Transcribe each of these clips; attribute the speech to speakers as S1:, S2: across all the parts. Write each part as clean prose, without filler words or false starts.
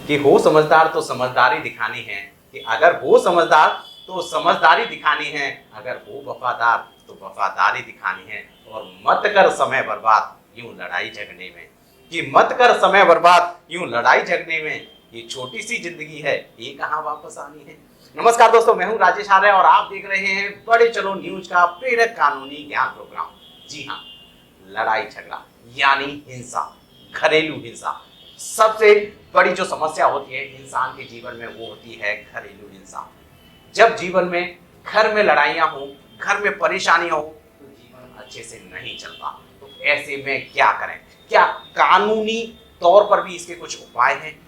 S1: कि हो समझदार तो समझदारी दिखानी है, कि अगर हो समझदार तो समझदारी दिखानी है, अगर हो वफादार तो वफादारी दिखानी है। और मत कर समय बर्बाद यूं लड़ाई झगड़ने में, कि मत कर समय बर्बाद यूं लड़ाई झगड़ने में, ये छोटी सी जिंदगी है ये कहाँ वापस आनी है। नमस्कार दोस्तों, मैं हूं राजेश आर्य और आप देख रहे हैं बड़े चलो न्यूज का प्रेरक कानूनी ज्ञान प्रोग्राम। जी हाँ, लड़ाई झगड़ा यानी हिंसा, घरेलू हिंसा। सबसे बड़ी जो समस्या होती है इंसान के जीवन में वो होती है घरेलू हिंसा। जब जीवन में घर में लड़ाइयाँ हो, घर में परेशानी हो तो जीवन अच्छे से नहीं चलता। तो ऐसे में क्या करें, क्या कानूनी तौर पर भी इसके कुछ उपाय हैं?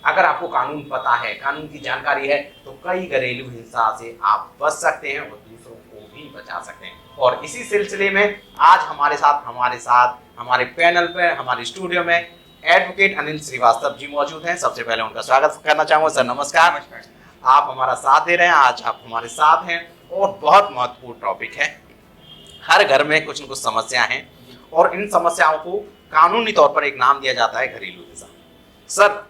S1: अगर आपको कानून पता है, कानून की जानकारी है, तो कई घरेलू हिंसा से आप बच सकते हैं और दूसरों को भी बचा सकते हैं। और इसी सिलसिले में आज हमारे साथ हमारे पैनल पे, हमारे स्टूडियो में एडवोकेट अनिल श्रीवास्तव जी मौजूद हैं। सबसे पहले उनका स्वागत करना चाहूंगा। सर नमस्कार। आप हमारा साथ दे रहे हैं, आज आप हमारे साथ हैं और बहुत महत्वपूर्ण टॉपिक है। हर घर में कुछ न कुछ समस्या हैं और इन समस्याओं को कानूनी तौर पर एक नाम दिया जाता है घरेलू हिंसा। सर,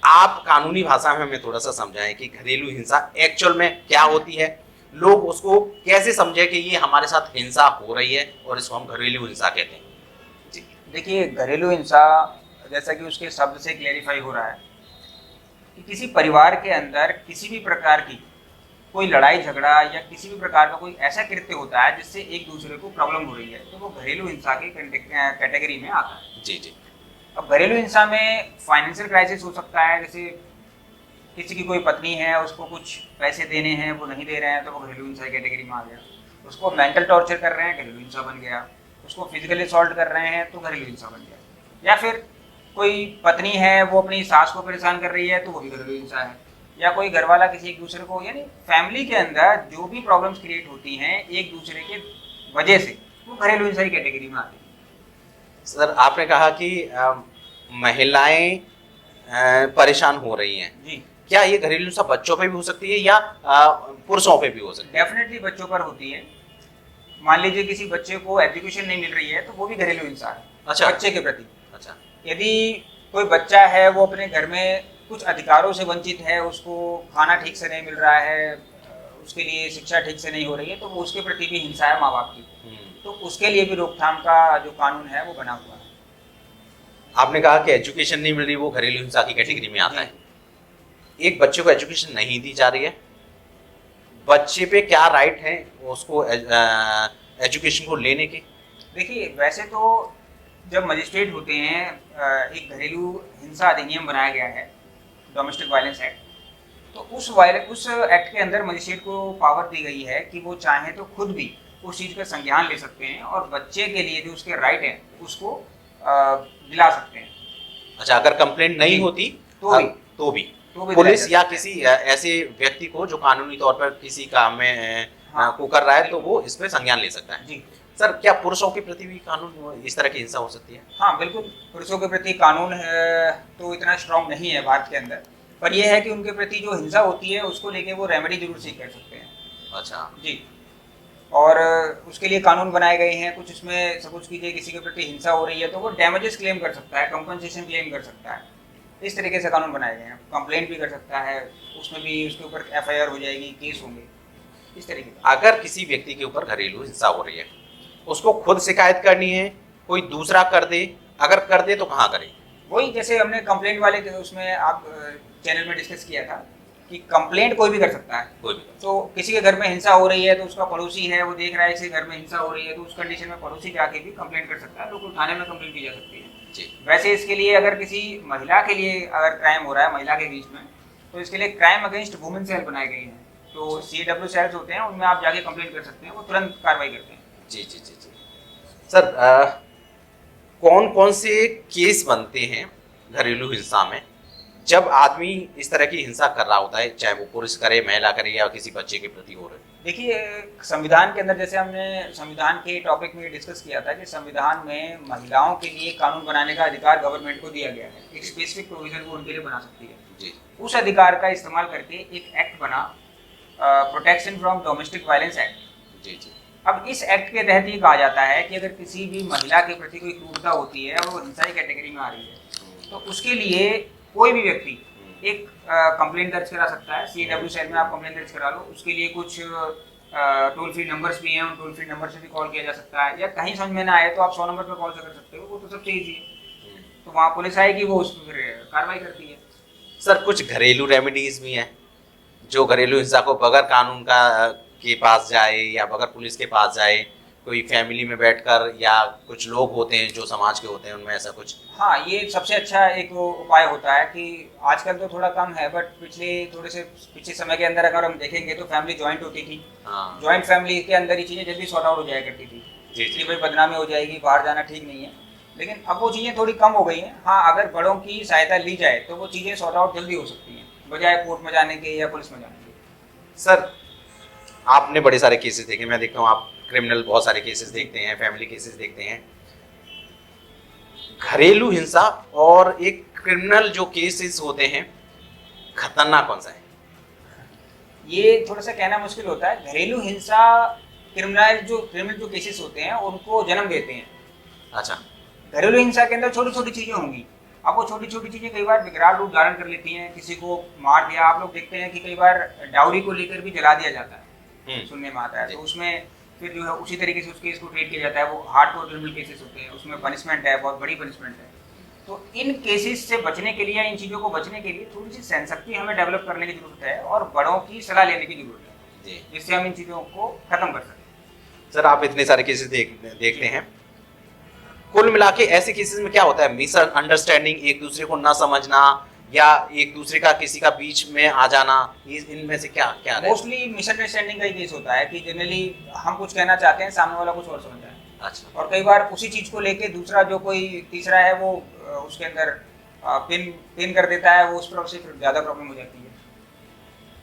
S1: आप कानूनी भाषा में हमें थोड़ा सा समझाएं कि घरेलू हिंसा एक्चुअल में क्या होती है, लोग उसको कैसे समझे कि ये हमारे साथ हिंसा हो रही है और इसको हम घरेलू हिंसा कहते हैं। जी
S2: देखिए, घरेलू हिंसा जैसा कि उसके शब्द से क्लेरिफाई हो रहा है कि किसी परिवार के अंदर किसी भी प्रकार की कोई लड़ाई झगड़ा या किसी भी प्रकार का कोई ऐसा कृत्य होता है जिससे एक दूसरे को प्रॉब्लम हो रही है, तो वो घरेलू हिंसा के कैटेगरी में आता है।
S1: जी जी।
S2: अब घरेलू हिंसा में फाइनेंशियल क्राइसिस हो सकता है, जैसे किसी की कोई पत्नी है, उसको कुछ पैसे देने हैं, वो नहीं दे रहे हैं, तो वो घरेलू हिंसा की कैटेगरी में आ गया। उसको मेंटल टॉर्चर कर रहे हैं, घरेलू हिंसा बन गया। उसको फिजिकली असॉल्ट कर रहे हैं तो घरेलू हिंसा बन गया। या फिर कोई पत्नी है, वो अपनी सास को परेशान कर रही है, तो वो भी घरेलू हिंसा है। या कोई घर वाला किसी एक दूसरे को, यानी फैमिली के अंदर जो भी प्रॉब्लम्स क्रिएट होती हैं एक दूसरे के वजह से, वो घरेलू हिंसा की कैटेगरी में आती है।
S1: सर, आपने कहा कि महिलाएं परेशान हो रही हैं
S2: जी,
S1: क्या ये घरेलू हिंसा बच्चों पे भी हो सकती है या पुरुषों पे भी हो सकती है?
S2: डेफिनेटली बच्चों पर होती है। मान लीजिए किसी बच्चे को एजुकेशन नहीं मिल रही है, तो वो भी घरेलू हिंसा है।
S1: अच्छा।
S2: बच्चे के प्रति।
S1: अच्छा।
S2: यदि कोई बच्चा है, वो अपने घर में कुछ अधिकारों से वंचित है, उसको खाना ठीक से नहीं मिल रहा है, उसके लिए शिक्षा ठीक से नहीं हो रही है, तो वो उसके प्रति भी हिंसा है माँ बाप की। तो उसके लिए भी रोकथाम का जो कानून है वो बना हुआ है।
S1: आपने कहा कि एजुकेशन नहीं मिल रही, वो घरेलू हिंसा की कैटेगरी में आता है। एक बच्चे को एजुकेशन नहीं दी जा रही है, बच्चे पे क्या राइट है उसको एजुकेशन को लेने के?
S2: देखिए, वैसे तो जब मजिस्ट्रेट होते हैं, एक घरेलू हिंसा अधिनियम बनाया गया है, डोमेस्टिक वायलेंस एक्ट। तो उस एक्ट के अंदर मजिस्ट्रेट को पावर दी गई है कि वो चाहे तो खुद भी उस चीज़ का संज्ञान ले सकते हैं और बच्चे के लिए जो उसके राइट है उसको दिला सकते हैं।
S1: अच्छा, अगर कंप्लेंट नहीं होती तो भी पुलिस या किसी ऐसे व्यक्ति को जो कानूनी तौर पर किसी काम में को कर रहा है तो वो इसमें संज्ञान ले सकता है।
S2: जी
S1: सर, क्या पुरुषों के प्रति भी कानून इस तरह की हिंसा हो सकती है?
S2: हाँ, बिल्कुल। पुरुषों के प्रति कानून है तो इतना स्ट्रांग नहीं है भारत के अंदर, पर यह है कि उनके प्रति जो हिंसा होती है उसको लेके वो रेमेडी जरूर सीख कर सकते हैं।
S1: अच्छा
S2: जी। और उसके लिए कानून बनाए गए हैं कुछ। इसमें सपोज कीजिए किसी के प्रति हिंसा हो रही है तो वो डैमेजेस क्लेम कर सकता है, कंपनसेशन क्लेम कर सकता है। इस तरीके से कानून बनाए गए हैं। कंप्लेंट भी कर सकता है, उसमें भी उसके ऊपर FIR हो जाएगी, केस होंगे, इस तरीके से।
S1: अगर किसी व्यक्ति के ऊपर घरेलू हिंसा हो रही है, उसको खुद शिकायत करनी है, कोई दूसरा कर दे? अगर कर दे तो कहाँ करें?
S2: वही जैसे हमने कंप्लेंट वाले उसमें आप चैनल में डिस्कस किया था कि कंप्लेंट कोई भी कर सकता है।
S1: कोई भी।
S2: तो किसी के घर में हिंसा हो रही है तो उसका पड़ोसी है, वो देख रहा है इसके घर में हिंसा हो रही है, तो उस कंडीशन में पड़ोसी जाके भी कंप्लेंट कर सकता है। लोकल थाने में कंप्लेंट की जा सकती है।
S1: जी।
S2: वैसे इसके लिए अगर किसी महिला के लिए अगर क्राइम हो रहा है महिला के बीच में, तो इसके लिए क्राइम अगेंस्ट वुमेन सेल बनाए गए हैं। तो CW सेल्स होते हैं, उनमें आप जाके कंप्लेंट कर सकते हैं, वो तुरंत कार्रवाई करते हैं।
S1: जी जी जी जी। सर, कौन कौन से केस बनते हैं घरेलू हिंसा में जब आदमी इस तरह की हिंसा कर रहा होता है, चाहे वो पुरुष करे, महिला करे या किसी बच्चे के प्रति हो रहे?
S2: देखिए, संविधान के अंदर जैसे हमने संविधान के टॉपिक में डिस्कस किया था कि संविधान में महिलाओं के लिए कानून बनाने का अधिकार गवर्नमेंट को दिया गया है। एक स्पेसिफिक प्रोविजन वो उनके लिए बना सकती है।
S1: जी।
S2: उस अधिकार का इस्तेमाल करके एक एक्ट बना, protection from domestic violence act.
S1: जी जी।
S2: अब इस एक्ट के तहत ये कहा जाता है कि अगर किसी भी महिला के प्रति कोई क्रूरता होती है और वो हिंसा की कैटेगरी में आ रही है, तो उसके लिए कोई भी व्यक्ति एक कंप्लेंट दर्ज करा सकता है। CAW सेल में आप कंप्लेंट दर्ज करा लो, उसके लिए कुछ टोल फ्री नंबर्स भी हैं, उन टोल फ्री नंबर से भी कॉल किया जा सकता है, या कहीं समझ में ना आए तो आप 100 नंबर पर कॉल कर सकते हो, वो तो सबसे ईजी है। तो वहाँ पुलिस आएगी, वो उस पर फिर कार्रवाई करती है।
S1: सर कुछ घरेलू रेमेडीज भी हैं जो घरेलू हिंसा को बगैर कानून का के पास जाए या बगैर पुलिस के पास जाए, कोई फैमिली में बैठकर, या कुछ लोग होते हैं जो समाज के होते हैं उनमें ऐसा कुछ?
S2: हाँ, ये सबसे अच्छा एक उपाय होता है कि आजकल तो थोड़ा कम है, बट पिछले समय के अंदर अगर हम देखेंगे तो फैमिली जॉइंट होती थी।
S1: हाँ
S2: जॉइंट फैमिली के अंदर ये चीज़ें जल्दी सॉर्ट आउट हो जाया करती थी
S1: जी
S2: कि
S1: जी।
S2: भाई बदनामी हो जाएगी, बाहर जाना ठीक नहीं है। लेकिन अब वो चीज़ें थोड़ी कम हो गई हैं। हाँ, अगर बड़ों की सहायता ली जाए तो वो चीज़ें सॉर्ट आउट जल्दी हो सकती हैं, बजाय कोर्ट में जाने के या पुलिस में जाने के।
S1: सर आपने बड़े सारे केसेस देखे, मैं देखता हूँ आप क्रिमिनल बहुत सारे केसेस देखते हैं, फैमिली केसेस देखते हैं। घरेलू हिंसा और एक क्रिमिनल जो केसेस होते हैं, खतरनाक कौन सा है?
S2: ये थोड़ा सा कहना मुश्किल होता है। घरेलू हिंसा क्रिमिनल जो केसेस होते हैं उनको जन्म देते हैं।
S1: अच्छा।
S2: घरेलू हिंसा के अंदर छोटी छोटी चीजें होंगी। अब वो छोटी छोटी चीजें कई बार विकराल रूप धारण कर लेती हैं। किसी को मार दिया, आप लोग देखते हैं कि कई बार डाउरी को लेकर भी जला दिया जाता है, सुनने में आता है। तो उसमें फिर जो है उसी तरीके से उस केस को ट्रीट किया जाता है। वो हार्डकोर क्रिमिनल केसेस होते हैं, उसमें पनिशमेंट है, बहुत बड़ी पनिशमेंट है। तो इन केसेस से बचने के लिए, इन चीज़ों को बचने के लिए थोड़ी सी सहनशक्ति हमें डेवलप करने की जरूरत है और बड़ों की सलाह लेने की जरूरत है
S1: जी।
S2: जिससे हम इन चीज़ों को खत्म कर सकें।
S1: सर आप इतने सारे केसेस देखते हैं, कुल मिला के ऐसे केसेस में क्या होता है? मिसअंडरस्टैंडिंग, एक दूसरे को ना समझना, या एक दूसरे का किसी का बीच में आ जाना, इनमें से क्या क्या रहता है?
S2: मोस्टली मिसअंडरस्टैंडिंग का ही केस होता है कि जनरली हम कुछ कहना चाहते हैं, सामने वाला कुछ और समझ जाए।
S1: अच्छा।
S2: और कई बार उसी चीज़ को लेके दूसरा जो कोई तीसरा है वो उसके अंदर पिन कर देता है, वो उस पर फिर ज़्यादा प्रॉब्लम हो जाती है।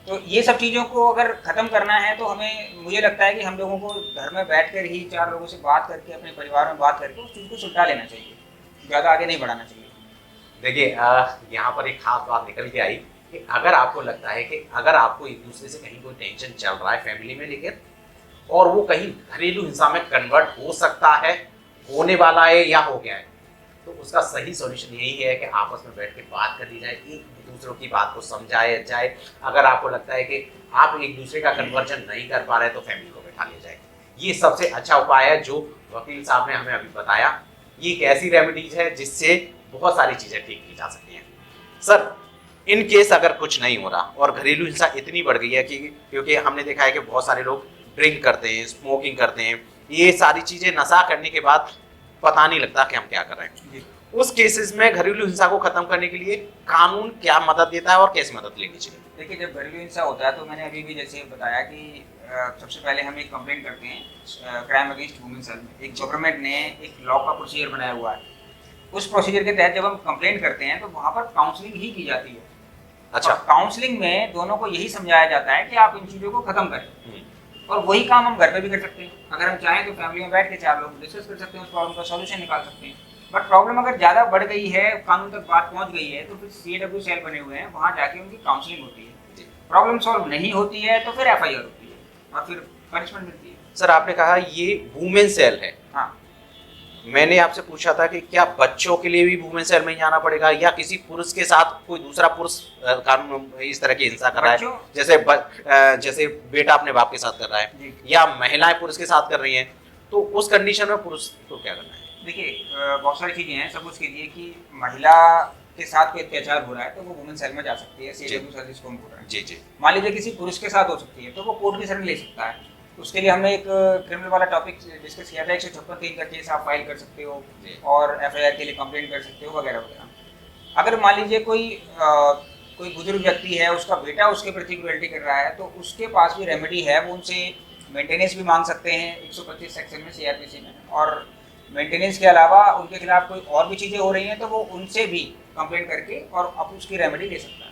S2: तो ये सब चीज़ों को अगर ख़त्म करना है तो मुझे लगता है कि हम लोगों को घर में बैठकर ही 4 लोगों से बात करके, अपने परिवार में बात करके उस चीज़ को सुलझा लेना चाहिए, ज़्यादा आगे नहीं बढ़ाना चाहिए।
S1: देखिए यहाँ पर एक खास बात निकल के आई कि अगर आपको लगता है कि अगर आपको एक दूसरे से कहीं कोई टेंशन चल रहा है फैमिली में लेकर, और वो कहीं घरेलू हिंसा में कन्वर्ट हो सकता है, होने वाला है या हो गया है, तो उसका सही सॉल्यूशन यही है कि आपस में बैठ के बात कर ली जाए, एक दूसरों की बात को समझाया जाए। अगर आपको लगता है कि आप एक दूसरे का कन्वर्जन नहीं कर पा रहे तो फैमिली को बैठा लिया जाए। ये सबसे अच्छा उपाय है जो वकील साहब ने हमें अभी बताया। ये एक ऐसी रेमेडीज है जिससे बहुत सारी चीज़ें ठीक की जा सकती हैं। सर इन केस अगर कुछ नहीं हो रहा और घरेलू हिंसा इतनी बढ़ गई है कि क्योंकि हमने देखा है कि बहुत सारे लोग ड्रिंक करते हैं, स्मोकिंग करते हैं, ये सारी चीज़ें नशा करने के बाद पता नहीं लगता कि हम क्या कर रहे हैं। उस केसेस में घरेलू हिंसा को खत्म करने के लिए कानून क्या मदद देता है और कैसे मदद लेनी चाहिए?
S2: देखिए, जब घरेलू हिंसा होता है तो मैंने अभी भी जैसे बताया कि सबसे पहले हम एक कंप्लेंट करते हैं क्राइम अगेंस्ट वुमेन सेल में। एक गवर्नमेंट ने एक लॉ का प्रोसीजर बनाया हुआ है। उस प्रोसीजर के तहत जब हम कंप्लेंट करते हैं तो वहाँ पर काउंसलिंग ही की जाती है।
S1: अच्छा।
S2: काउंसलिंग में दोनों को यही समझाया जाता है कि आप इन चीज़ों को खत्म करें, और वही काम हम घर पे भी कर सकते हैं। अगर हम चाहें तो फैमिली में बैठ के 4 लोग डिस्कस कर सकते हैं, उस प्रॉब्लम का सॉल्यूशन निकाल सकते हैं। बट प्रॉब्लम अगर ज़्यादा बढ़ गई है, कानून तक बात पहुंच गई है, तो फिर CAW सेल बने हुए हैं, वहाँ जाके उनकी काउंसलिंग होती है। प्रॉब्लम सॉल्व नहीं होती है तो फिर FIR होती है और फिर पनिशमेंट मिलती है।
S1: सर आपने कहा ये वुमेन सेल है।
S2: हाँ,
S1: मैंने आपसे पूछा था कि क्या बच्चों के लिए भी वुमेन सेल में जाना पड़ेगा, या किसी पुरुष के साथ कोई दूसरा पुरुष कानून इस तरह की हिंसा कर रहा है, जैसे बेटा अपने बाप के साथ कर रहा है, या महिलाएं पुरुष के साथ कर रही हैं, तो उस कंडीशन में पुरुष को क्या करना है?
S2: देखिए, बहुत सारी चीज़ें हैं। सपोज कीजिए कि महिला के साथ कोई अत्याचार हो रहा है तो वो वुमेन सेल में जा सकती है, CAW सेल जिसको हम बोल रहे हैं।
S1: जी जी।
S2: मान लीजिए किसी पुरुष के साथ हो सकती है तो वो कोर्ट की शरण ले सकता है। उसके लिए हमने एक क्रिमिनल वाला टॉपिक डिस्कस किया था, 156(3) का केस आप फाइल कर सकते हो और FIR के लिए कंप्लेंट कर सकते हो वगैरह वगैरह। अगर मान लीजिए कोई बुजुर्ग व्यक्ति है, उसका बेटा उसके प्रति क्रुएल्टी कर रहा है, तो उसके पास भी रेमेडी है। वो उनसे मेंटेनेंस भी मांग सकते हैं 125 सेक्शन में CRPC में, और मेंटेनेंस के अलावा उनके खिलाफ कोई और भी चीज़ें हो रही हैं तो वो उनसे भी कंप्लेंट करके और अब उसकी रेमेडी ले सकता है।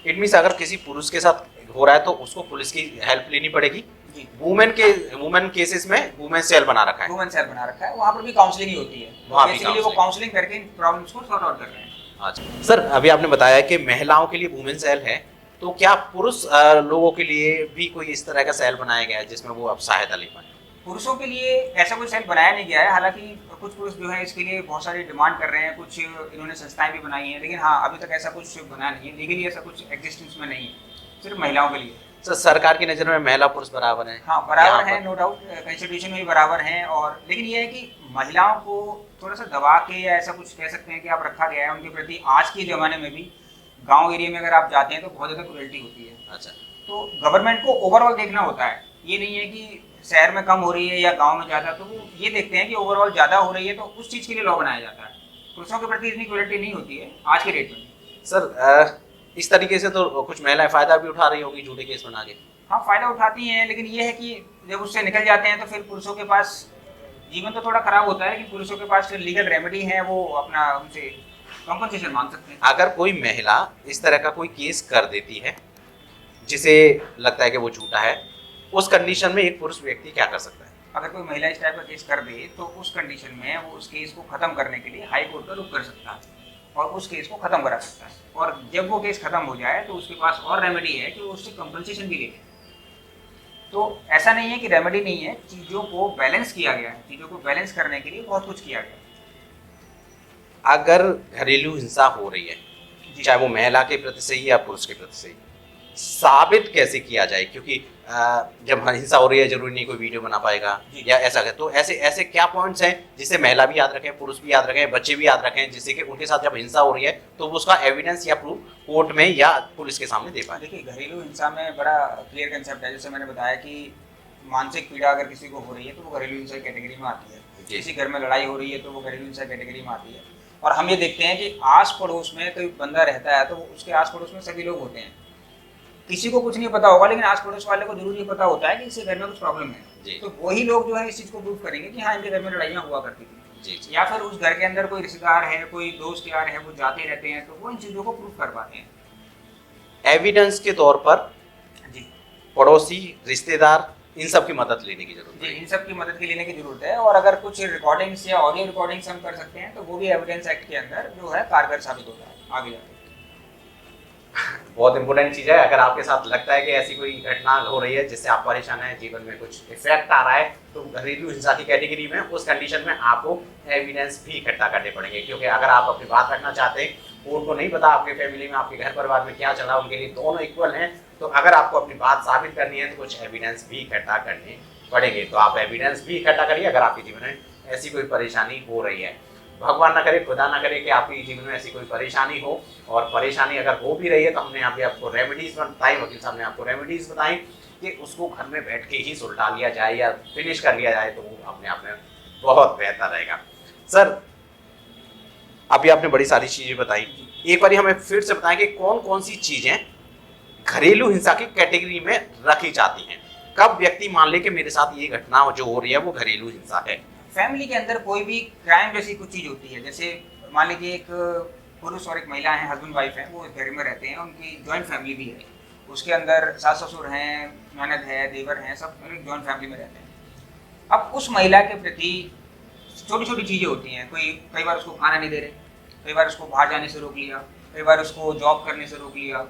S1: इट मीन्स अगर किसी पुरुष के साथ हो रहा है तो उसको पुलिस की हेल्प लेनी पड़ेगी। वुमेन केसेस में वुमेन सेल बना रखा है,
S2: वुमेन सेल बना रखा है, वहाँ पर भी काउंसलिंग ही होती है। बेसिकली वो काउंसलिंग करके इन प्रॉब्लम्स को सॉर्ट आउट कर रहे हैं।
S1: अच्छा सर, अभी आपने बताया कि महिलाओं के लिए वुमेन सेल है, तो क्या पुरुष लोगों के लिए भी कोई इस तरह का सेल बनाया गया है जिसमें वो अब सहायता ले पाए?
S2: पुरुषों के लिए ऐसा कोई सेल बनाया नहीं गया है, हालांकि कुछ पुरुष जो है इसके लिए बहुत सारी डिमांड कर रहे हैं, कुछ इन्होंने संस्थाएं भी बनाई हैं, लेकिन हाँ अभी तक ऐसा कुछ बना नहीं है, लीगली ऐसा कुछ एग्जिस्टेंस में नहीं है, सिर्फ महिलाओं के लिए।
S1: सर सरकार की नज़र में महिला पुरुष बराबर हैं?
S2: हाँ बराबर है, नो डाउट, कॉन्स्टिट्यूशन में भी बराबर हैं, और लेकिन ये है कि महिलाओं को थोड़ा सा दबा के या ऐसा कुछ कह सकते हैं कि आप रखा गया है उनके प्रति। आज के ज़माने में भी गांव एरिया में अगर आप जाते हैं तो बहुत ज़्यादा क्रुएल्टी होती है।
S1: अच्छा।
S2: तो गवर्नमेंट को ओवरऑल देखना होता है, ये नहीं है कि शहर में कम हो रही है या गांव में ज़्यादा, तो वो ये देखते हैं कि ओवरऑल ज़्यादा हो रही है तो उस चीज़ के लिए लॉ बनाया जाता है। पुरुषों के प्रति इतनी क्रुएल्टी नहीं होती है आज के डेट में।
S1: सर इस तरीके से तो कुछ महिलाएं फ़ायदा भी उठा रही होगी झूठे केस बना के।
S2: हाँ फ़ायदा उठाती हैं, लेकिन ये है कि जब उससे निकल जाते हैं तो फिर पुरुषों के पास जीवन तो थोड़ा खराब होता है, लेकिन पुरुषों के पास फिर लीगल रेमेडी है, वो अपना उनसे कॉम्पनसेशन मांग सकते हैं।
S1: अगर कोई महिला इस तरह का कोई केस कर देती है जिसे लगता है कि वो झूठा है, उस कंडीशन में एक पुरुष व्यक्ति क्या कर सकता है?
S2: अगर कोई महिला इस टाइप का केस कर दे तो उस कंडीशन में वो उस केस को खत्म करने के लिए हाई कोर्ट का रुख कर सकता है और उस केस को खत्म करा सकता है, और जब वो केस खत्म हो जाए तो उसके पास और रेमेडी है कि वो उससे कंपनसेशन भी ले ले। तो ऐसा नहीं है कि रेमेडी नहीं है, चीज़ों को बैलेंस किया गया है, चीज़ों को बैलेंस करने के लिए बहुत कुछ किया गया है।
S1: अगर घरेलू हिंसा हो रही है, चाहे वो महिला के प्रति सही या पुरुष के प्रति सही, साबित कैसे किया जाए? क्योंकि जब हिंसा हो रही है जरूरी नहीं कोई वीडियो बना पाएगा या ऐसा है, तो ऐसे ऐसे क्या पॉइंट्स हैं जिससे महिला भी याद रखें, पुरुष भी याद रखें, बच्चे भी याद रखें, जिससे कि उनके साथ जब हिंसा हो रही है तो वो उसका एविडेंस या प्रूफ कोर्ट में या पुलिस के सामने दे पाए?
S2: देखिए घरेलू हिंसा में बड़ा क्लियर कंसेप्ट है, जैसे मैंने बताया कि मानसिक पीड़ा अगर किसी को हो रही है तो वो घरेलू हिंसा कैटेगरी में आती है, किसी घर में लड़ाई हो रही है तो वो घरेलू हिंसा कैटेगरी में आती है। और हम ये देखते हैं कि आस पड़ोस में कोई बंदा रहता है तो उसके आस पड़ोस में सभी लोग होते हैं, किसी को कुछ नहीं पता होगा लेकिन आस पड़ोस वाले को जरूर ये पता होता है कि इसके घर में कुछ प्रॉब्लम है, तो वही लोग जो है इस चीज़ को प्रूव करेंगे कि हाँ इनके घर में लड़ाइयाँ हुआ करती थी, या फिर उस घर के अंदर कोई रिश्तेदार है, कोई दोस्त यार है, वो जाते रहते हैं तो वो इन चीज़ों को प्रूव कर पाते हैं।
S1: एविडेंस के तौर पर
S2: जी
S1: पड़ोसी, रिश्तेदार, इन सब की मदद लेने की जरूरत
S2: जी,
S1: है।
S2: इन सब की मदद की लेने की जरूरत है, और अगर कुछ रिकॉर्डिंग्स या ऑडियो रिकॉर्डिंग्स हम कर सकते हैं तो वो भी एविडेंस एक्ट के अंदर जो है कारगर साबित होता है आगे जाकर।
S1: बहुत इंपॉर्टेंट चीज़ है। अगर आपके साथ लगता है कि ऐसी कोई घटना हो रही है जिससे आप परेशान हैं, जीवन में कुछ इफेक्ट आ रहा है, तो घरेलू हिंसा की कैटेगरी में उस कंडीशन में आपको एविडेंस भी इकट्ठा करने पड़ेंगे, क्योंकि अगर आप अपनी बात रखना चाहते हैं, कोर्ट को नहीं पता आपके फैमिली में, आपके घर परिवार में क्या चला, उनके लिए दोनों इक्वल हैं, तो अगर आपको अपनी बात साबित करनी है तो कुछ एविडेंस भी इकट्ठा करने पड़ेंगे। तो आप एविडेंस भी इकट्ठा करिए अगर आपके जीवन में ऐसी कोई परेशानी हो रही है। भगवान ना करे, खुदा ना करे कि आपके जीवन में ऐसी कोई परेशानी हो, और परेशानी अगर हो भी रही है तो हमने यहाँ पे आपको रेमेडीज बताई, वकील साहब ने आपको रेमेडीज बताई कि उसको घर में बैठ के ही सुलझा लिया जाए या फिनिश कर लिया जाए, तो वो अपने आप में बहुत बेहतर रहेगा। सर अभी आपने बड़ी सारी चीज़ें बताई, एक बार हमें फिर से बताएं कि कौन कौन सी चीज़ें घरेलू हिंसा की कैटेगरी में रखी जाती हैं, कब व्यक्ति मान ले कि मेरे साथ ये घटना जो हो रही है वो घरेलू हिंसा है।
S2: फैमिली के अंदर कोई भी क्राइम जैसी कुछ चीज़ होती है, जैसे मान लीजिए एक पुरुष और एक महिला है, हस्बैंड वाइफ है, वो एक घर में रहते हैं, उनकी जॉइंट फैमिली भी है, उसके अंदर सास ससुर हैं, ननद है, देवर हैं, सब एक जॉइंट फैमिली में रहते हैं। अब उस महिला के प्रति छोटी छोटी चीज़ें होती हैं, कई बार उसको खाना नहीं दे रहे, कई बार उसको बाहर जाने से रोक लिया, कई बार उसको जॉब करने से रोक लिया,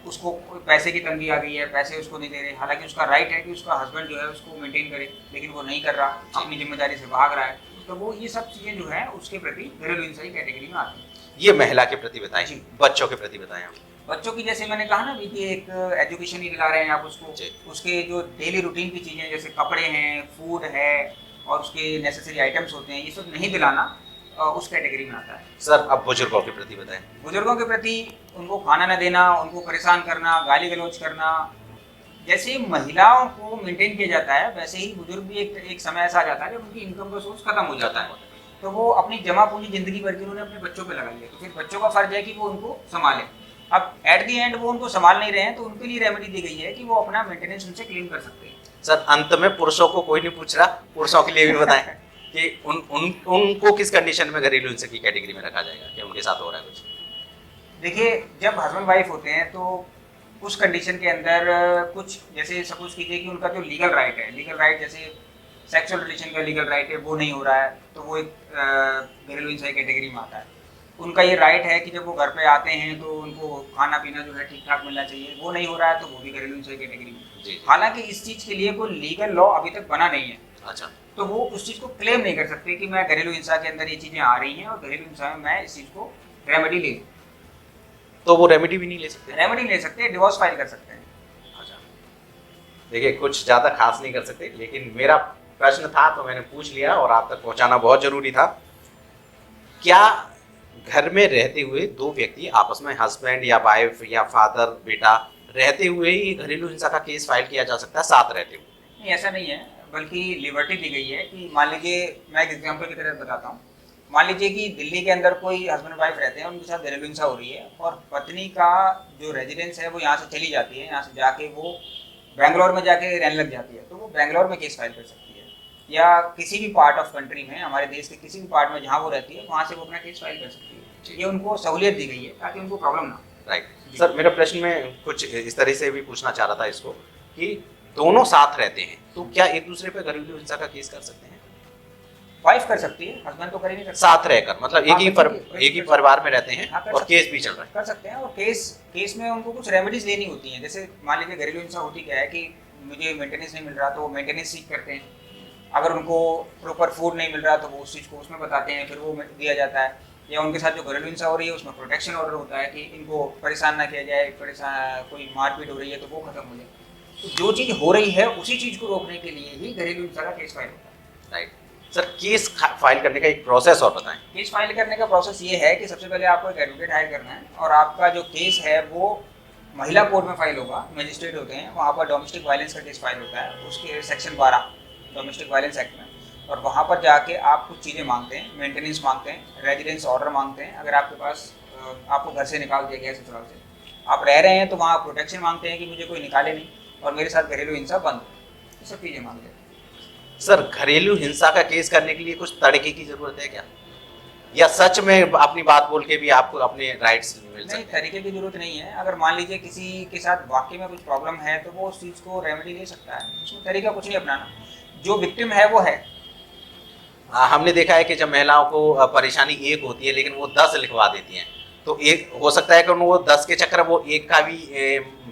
S2: उसको पैसे की तंगी आ गई है, पैसे उसको नहीं दे रहे, हालांकि उसका राइट है कि उसका हस्बैंड जो है उसको मेंटेन करे, लेकिन वो नहीं कर रहा, अपनी जिम्मेदारी से भाग रहा है, तो वो ये सब चीज़ें जो है उसके प्रति घरेलू हिंसा की कैटेगरी में आती है।
S1: ये महिला के प्रति बताएं, बच्चों के प्रति बताएं। हम
S2: बच्चों की जैसे मैंने कहा ना भी कि एक एजुकेशन ही दिला रहे हैं आप उसको, उसके जो डेली रूटीन की चीज़ें जैसे कपड़े हैं, फूड है और उसके नेसेसरी आइटम्स होते हैं, ये सब नहीं दिलाना उस कैटेगरी में आता है।
S1: सर अब बुजुर्गों के प्रति बताएं।
S2: बुजुर्गों के प्रति उनको खाना न देना, उनको परेशान करना, गाली गलौज करना, जैसे महिलाओं को मेंटेन किया जाता है वैसे ही बुजुर्ग भी एक समय ऐसा आ जाता है जब उनकी इनकम का सोर्स खत्म हो जाता है, तो वो अपनी जमा पूंजी जिंदगी भर की उन्होंने अपने बच्चों पे लगाई है, तो फिर बच्चों का फर्ज है कि वो उनको संभालें। अब एट दी एंड वो उनको संभाल नहीं रहे हैं, तो उनके लिए रेमेडी दी गई है कि वो अपना मेंटेनेंस उनसे क्लेम कर सकते हैं।
S1: सर अंत में पुरुषों को कोई नहीं पूछ रहा, पुरुषों के लिए भी बताएं कि उनको किस कंडीशन में घरेलू हिंसा की कैटेगरी में रखा जाएगा, कि उनके साथ हो रहा है कुछ?
S2: देखिए जब हस्बैंड वाइफ होते हैं तो उस कंडीशन के अंदर कुछ जैसे सपोज कीजिए कि उनका जो लीगल राइट है, लीगल राइट जैसे सेक्सुअल रिलेशन का लीगल राइट है वो नहीं हो रहा है, तो वो एक घरेलू हिंसा कैटेगरी में आता है। उनका ये राइट है कि जब वो घर पे आते हैं तो उनको खाना पीना जो है ठीक ठाक मिलना चाहिए, वो नहीं हो रहा है तो वो भी घरेलू हिंसा कैटेगरी में। हालांकि इस चीज़ के लिए कोई लीगल लॉ अभी तक बना नहीं है,
S1: अच्छा,
S2: तो वो उस चीज़ को क्लेम नहीं कर सकते कि मैं घरेलू हिंसा के अंदर ये चीज़ें आ रही हैं और घरेलू हिंसा में मैं इस चीज़ को रेमेडी ले लूँ।
S1: तो वो रेमेडी भी नहीं ले सकते?
S2: रेमेडी ले सकते हैं, डिवोर्स फाइल कर सकते हैं।
S1: अच्छा, देखिए कुछ ज़्यादा खास नहीं कर सकते, लेकिन मेरा प्रश्न था तो मैंने पूछ लिया और आप तक पहुंचाना बहुत जरूरी था। क्या घर में रहते हुए दो व्यक्ति आपस में, हस्बैंड या वाइफ या फादर बेटा, रहते हुए ही घरेलू हिंसा का केस फाइल किया जा सकता है साथ रहते हुए?
S2: नहीं, ऐसा नहीं है, बल्कि लिबर्टी दी गई है कि मान लीजिए, मैं एक एग्जांपल की तरह बताता हूँ। मान लीजिए कि दिल्ली के अंदर कोई हस्बैंड वाइफ रहते हैं, उनके साथ घरेलू हिंसा हो रही है और पत्नी का जो रेजिडेंस है वो यहाँ से चली जाती है, यहाँ से जाके वो बेंगलोर में जाके रहने लग जाती है, तो वो बेंगलोर में केस फाइल कर सकती है, या किसी भी पार्ट ऑफ कंट्री में, हमारे देश के किसी भी पार्ट में जहाँ वो रहती है वहाँ से वो अपना केस फाइल कर सकती है। ये उनको सहूलियत दी गई है ताकि उनको प्रॉब्लम ना हो।
S1: राइट सर, मेरा प्रश्न में कुछ इस तरह से भी पूछना चाह रहा था इसको कि दोनों साथ रहते हैं तो क्या एक दूसरे पे घरेलू हिंसा का केस कर सकते हैं?
S2: वाइफ कर सकती है, हस्बैंड तो कर ही नहीं सकता।
S1: साथ रहकर, मतलब एक ही परिवार में रहते हैं
S2: हाँ, कर
S1: और
S2: सकते
S1: केस भी चल रहा है।
S2: कर सकते हैं, और केस में उनको कुछ रेमेडीज लेनी होती हैं। जैसे मान लीजिए घरेलू हिंसा होती क्या है कि मुझे मेंटेनेंस नहीं मिल रहा, तो वो मेंटेनेंस सीख करते हैं। अगर उनको प्रॉपर फूड नहीं मिल रहा तो वो उस चीज़ को उसमें बताते हैं, फिर वो दिया जाता है। या उनके साथ जो घरेलू हिंसा हो रही है उसमें प्रोटेक्शन ऑर्डर होता है कि इनको परेशान ना किया जाए, कोई मारपीट हो रही है तो वो खत्म हो जाए। तो जो चीज़ हो रही है उसी चीज़ को रोकने के लिए ही घरेलू हिंसा का केस फाइल होता है।
S1: राइट सर, केस फाइल करने का एक प्रोसेस और बताएं।
S2: केस फाइल करने का प्रोसेस ये है कि सबसे पहले आपको एक एडवोकेट हायर करना है और आपका जो केस है वो महिला कोर्ट में फाइल होगा। मजिस्ट्रेट होते हैं वहाँ पर, डोमेस्टिक वायलेंस का केस फाइल होता है उसके सेक्शन 12 डोमेस्टिक वायलेंस एक्ट में, और वहाँ पर जाके आप कुछ चीज़ें मांगते हैं, मेंटेनेंस मांगते हैं, रेजिडेंस ऑर्डर मांगते हैं। अगर आपके पास आपको घर से निकाल दिया गया है, ससुराल से आप रह रहे हैं, तो वहाँ प्रोटेक्शन मांगते हैं कि मुझे कोई निकाले नहीं और मेरे साथ घरेलू हिंसा बंद हो। ये सब चीज़ें मांगते हैं।
S1: सर, घरेलू हिंसा का केस करने के लिए कुछ तरीके की जरूरत है क्या, या सच में अपनी बात बोल के भी आपको अपने राइट्स मिल सकते
S2: नहीं,
S1: हैं?
S2: तरीके की जरूरत नहीं है। अगर मान लीजिए किसी के साथ वाकई में कुछ प्रॉब्लम है तो वो उस चीज़ को रेमेडी ले सकता है, उसमें तरीका कुछ नहीं अपनाना। जो विक्टिम है वो है।
S1: हमने देखा है कि जब महिलाओं को परेशानी एक होती है लेकिन वो 10 लिखवा देती हैं, तो एक हो सकता है कि वो 10 के चक्कर में वो एक का भी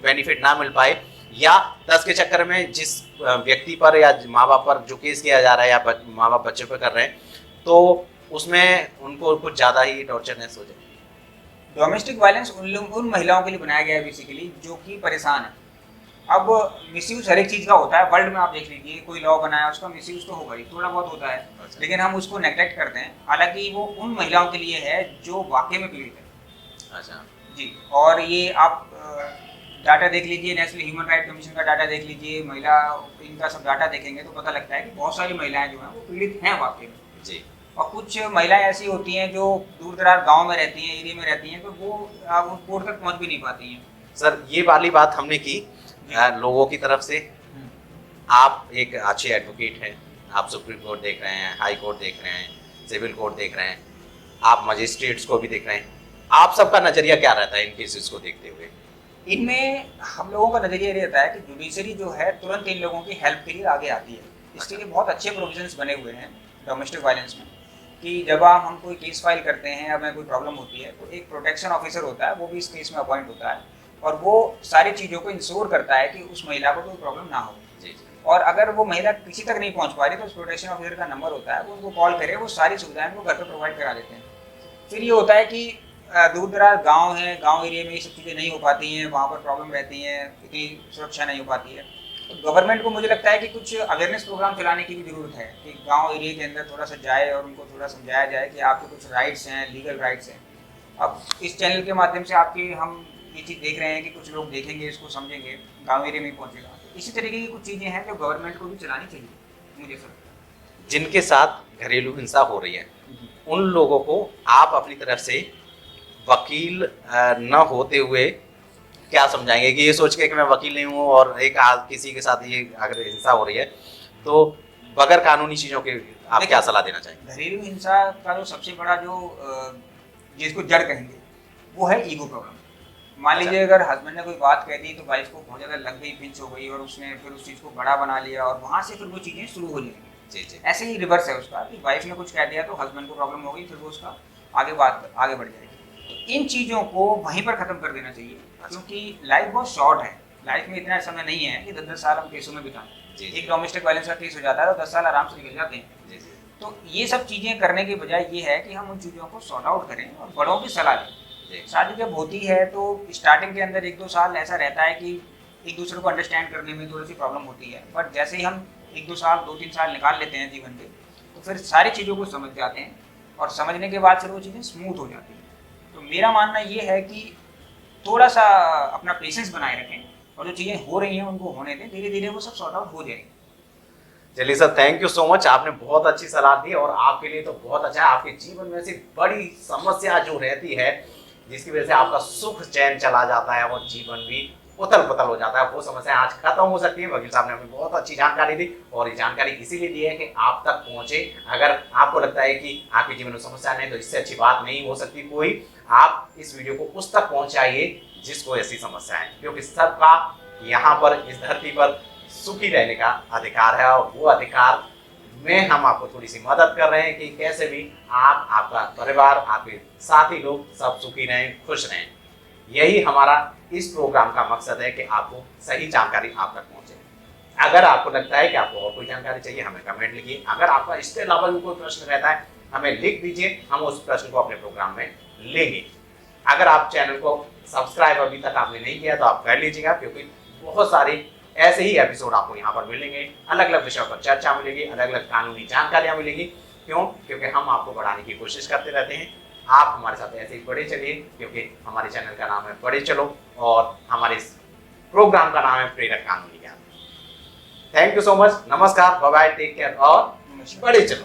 S1: बेनिफिट ना मिल पाए, या 10 के चक्कर में जिस व्यक्ति पर या माँ बाप पर जो केस किया जा रहा है या माँ बाप बच्चे पर कर रहे हैं, तो उसमें उनको कुछ ज़्यादा ही टॉर्चरनेस हो जाए।
S2: डोमेस्टिक वायलेंस उन महिलाओं के लिए बनाया गया है बेसिकली जो कि परेशान है। अब मिसयूज हर एक चीज़ का होता है, वर्ल्ड में आप देख लीजिए, कोई लॉ बनाया उसका मिसयूज तो होगा ही, थोड़ा बहुत होता है।
S1: अच्छा।
S2: लेकिन हम उसको नेग्लेक्ट करते हैं, हालांकि वो उन महिलाओं के लिए है जो वाकई में पीड़ित है।
S1: अच्छा
S2: जी, और ये आप डाटा देख लीजिए, नेशनल ह्यूमन राइट कमीशन का डाटा देख लीजिए, महिला इनका सब डाटा देखेंगे तो पता लगता है कि बहुत सारी महिलाएं जो हैं वो पीड़ित हैं वाकई में।
S1: जी।
S2: और कुछ महिलाएं ऐसी होती हैं जो दूर दराज गांव में रहती हैं, एरिया में रहती हैं, तो वो कोर्ट तक पहुंच भी नहीं पाती हैं।
S1: सर, ये वाली बात हमने की लोगों की तरफ से। आप एक अच्छे एडवोकेट हैं, आप सुप्रीम कोर्ट देख रहे हैं, हाई कोर्ट देख रहे हैं, सिविल कोर्ट देख रहे हैं, आप मजिस्ट्रेट्स को भी देख रहे हैं। आप सबका नज़रिया क्या रहता है इन केसेस को देखते हुए?
S2: इनमें हम लोगों का नज़रिया ये रहता है कि जुडिशरी जो है तुरंत इन लोगों की हेल्प के लिए आगे आती है। इसके लिए बहुत अच्छे प्रोविजंस बने हुए हैं डोमेस्टिक वायलेंस में कि जब हम कोई केस फाइल करते हैं, हमें कोई प्रॉब्लम होती है, तो एक प्रोटेक्शन ऑफिसर होता है, वो भी इस केस में अपॉइंट होता है और वो सारी चीज़ों को इंश्योर करता है कि उस महिला को कोई प्रॉब्लम ना हो।
S1: जी।
S2: और अगर वो महिला किसी तक नहीं पहुंच पा रही तो उस प्रोटेक्शन ऑफिसर का नंबर होता है, वो उनको कॉल करे, वो सारी सुविधाएं उनको घर पर प्रोवाइड करा देते हैं। फिर ये होता है कि दूर दराज गाँव है, गाँव एरिया में ये सब चीज़ें नहीं हो पाती हैं, वहाँ पर प्रॉब्लम रहती हैं, इतनी सुरक्षा नहीं हो पाती है। तो गवर्नमेंट को मुझे लगता है कि कुछ अवेयरनेस प्रोग्राम चलाने की भी ज़रूरत है कि गांव एरिया के अंदर थोड़ा सा जाए और उनको थोड़ा समझाया जाए कि आपके कुछ राइट्स हैं, लीगल राइट्स हैं। अब इस चैनल के माध्यम से आपके हम ये चीज़ देख रहे हैं कि कुछ लोग देखेंगे, इसको समझेंगे, गांव एरिया में पहुंचेगा। तो इसी तरीके की कुछ चीज़ें हैं जो गवर्नमेंट को भी चलानी चाहिए, मुझे लगता है।
S1: जिनके साथ घरेलू हिंसा हो रही है उन लोगों को आप अपनी तरफ से वकील न होते हुए क्या समझाएंगे कि ये सोच के कि मैं वकील नहीं हूँ और किसी के साथ ये अगर हिंसा हो रही है तो बगैर कानूनी चीज़ों के आप क्या सलाह देना चाहेंगे?
S2: घरेलू हिंसा का जो सबसे बड़ा जो जिसको जड़ कहेंगे वो है ईगो प्रॉब्लम। मान लीजिए अगर हस्बैंड ने कोई बात कह दी तो वाइफ को बहुत ज़्यादा लग गई, पिंच हो गई और उसने फिर उस चीज़ को बड़ा बना लिया और वहाँ से फिर वो चीज़ें शुरू हो जाएंगी।
S1: जी जी।
S2: ऐसे ही रिवर्स है उसका कि वाइफ ने कुछ कह दिया तो हस्बैंड को प्रॉब्लम हो गई, फिर वो उसका आगे बढ़ जाएगी। तो इन चीज़ों को वहीं पर ख़त्म कर देना चाहिए, क्योंकि लाइफ बहुत शॉर्ट है। लाइफ में इतना समय नहीं है कि 10-10 साल हम केसों में बिताएं।
S1: जी।
S2: एक डोमेस्टिक वायलेंस का केस हो जाता है तो 10 साल आराम से निकल जाते हैं।
S1: जी जी
S2: तो ये सब चीज़ें करने के बजाय ये है कि हम उन चीज़ों को सॉर्ट आउट करें और बड़ों की सलाह लें।
S1: जी
S2: शादी जब होती है तो स्टार्टिंग के अंदर 1-2 साल ऐसा रहता है कि एक दूसरे को अंडरस्टैंड करने में थोड़ी सी प्रॉब्लम होती है, बट जैसे ही हम 1-2 साल 2-3 साल निकाल लेते हैं जीवन के, तो फिर सारी चीज़ों को समझ जाते हैं और समझने के बाद फिर वो चीज़ें स्मूथ हो जाती हैं। तो मेरा मानना ये है कि थोड़ा सा अपना पेशेंस बनाए रखें और जो चीज़ें हो रही हैं उनको होने दें, धीरे धीरे वो सब सॉर्ट आउट हो जाएगी।
S1: चलिए sir, thank you so much, आपने बहुत अच्छी सलाह दी और आपके लिए तो बहुत अच्छा है। आपके जीवन में से बड़ी समस्या जो रहती है जिसकी वजह से आपका सुख चैन चला जाता है और जीवन भी उथल पुथल हो जाता है, वो समस्या आज खत्म हो सकती है। वकील साहब ने हमें बहुत अच्छी जानकारी दी और ये जानकारी इसीलिए दी है कि आप तक पहुंचे। अगर आपको लगता है कि आपके जीवन में समस्या नहीं तो इससे अच्छी बात नहीं हो सकती कोई, आप इस वीडियो को उस तक पहुंचाइए जिसको ऐसी समस्या है, क्योंकि सबका यहाँ पर इस धरती पर सुखी रहने का अधिकार है और वो अधिकार में हम आपको थोड़ी सी मदद कर रहे हैं कि कैसे भी आप, आपका परिवार, आपके साथी लोग सब सुखी रहें, खुश रहें। यही हमारा इस प्रोग्राम का मकसद है कि आपको सही जानकारी आप तक पहुंचे। अगर आपको लगता है कि आपको और कोई जानकारी चाहिए, हमें कमेंट लिखिए। अगर आपका इसके अलावा भी कोई प्रश्न रहता है, हमें लिख दीजिए, हम उस प्रश्न को अपने प्रोग्राम में लेंगे। अगर आप चैनल को सब्सक्राइब अभी तक आपने नहीं किया तो आप कर लीजिएगा, क्योंकि बहुत सारे ऐसे ही एपिसोड आपको यहाँ पर मिलेंगे। अलग अलग विषयों पर चर्चा मिलेगी, अलग अलग कानूनी जानकारियाँ मिलेंगी। क्यों? क्योंकि हम आपको बढ़ाने की कोशिश करते रहते हैं। आप हमारे साथ ऐसे ही बढ़े चलिए, क्योंकि हमारे चैनल का नाम है बढ़े चलो और हमारे इस प्रोग्राम का नाम है प्रेरक कानूनी ज्ञान। थैंक यू सो मच, नमस्कार, बाय बाय, टेक केयर और बढ़े चलो।